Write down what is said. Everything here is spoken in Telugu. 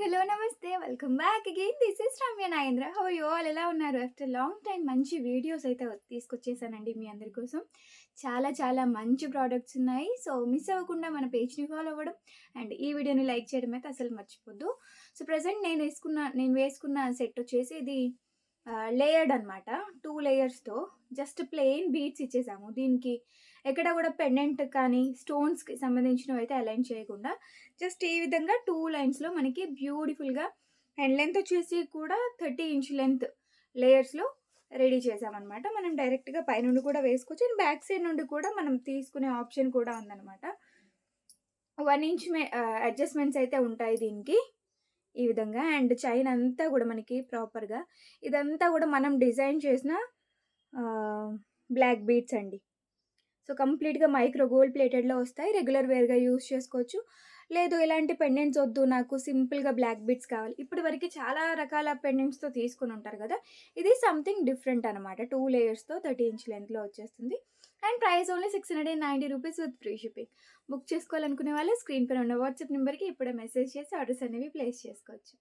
హలో! నమస్తే. Welcome back again. This is Ramya Nagendra. How are you all? ఎలా ఉన్నారు? ఆఫ్టర్ లాంగ్ టైమ్ మంచి వీడియోస్ అయితే తీసుకొచ్చేసానండి మీ అందరి కోసం. చాలా చాలా మంచి ప్రొడక్ట్స్ ఉన్నాయి. సో, మిస్ అవ్వకుండా మన పేజ్‌ని ఫాలో అవ్వడం అండ్ ఈ వీడియోని లైక్ చేయడం అయితే అసలు మర్చిపోద్దు. సో, ప్రెజెంట్ నేను వేసుకున్న సెట్ వచ్చేసి ఇది లేయర్డ్ అనమాట. 2 లేయర్స్‌తో జస్ట్ ప్లెయిన్ బీడ్స్ ఇచ్చేసాము. దీనికి ఎక్కడ కూడా పెండెంట్ కానీ స్టోన్స్‌కి సంబంధించినవైతే అలైన్ చేయకుండా జస్ట్ ఈ విధంగా 2 లైన్స్‌లో మనకి బ్యూటిఫుల్‌గా అండ్ లెంత్ వచ్చేసి కూడా 30 ఇంచ్ లెంత్ లేయర్స్‌లో రెడీ చేసామనమాట. మనం డైరెక్ట్‌గా పైనుండి కూడా వేసుకోవచ్చు. అండ్ బ్యాక్ సైడ్ నుండి కూడా మనం తీసుకునే ఆప్షన్ కూడా ఉందనమాట. 1 ఇంచ్ అడ్జస్ట్‌మెంట్స్ అయితే ఉంటాయి దీనికి. ఈ విధంగా అండ్ చైన్ అంతా గూడా మనకి ప్రాపర్‌గా ఇదంతా గూడా మనం డిజైన్ చేసిన ఆహ్, బ్లాక్ బీడ్స్ అండి. సో, కంప్లీట్‌గా మైక్రో గోల్డ్ ప్లేటెడ్‌లో వస్తాయి. రెగ్యులర్ వేర్‌గా యూజ్ చేసుకోవచ్చు. లేదు ఇలాంటి పెండెంట్స్ వద్దు నాకు సింపుల్‌గా బ్లాక్ బీడ్స్ కావాలి. ఇప్పటి వరకి చాలా రకాల పెండెంట్స్‌తో తీసుకొనుంటారు గదా! ఇది సంథింగ్ డిఫరెంట్ అనమాట. 2 లేయర్స్‌తో 30 ఇంచ్ లెంగ్త్‌లో వచ్చేస్తుంది. And price only ₹690 with free shipping. Book చేసుకోవాలనుకునే వాళ్ళు స్క్రీన్ పైన ఉన్న వాట్సాప్ నంబర్‌కి ఇప్పుడే మెసేజ్ చేసి ఆర్డర్స్ అనేవి ప్లేస్ చేసుకోవచ్చు.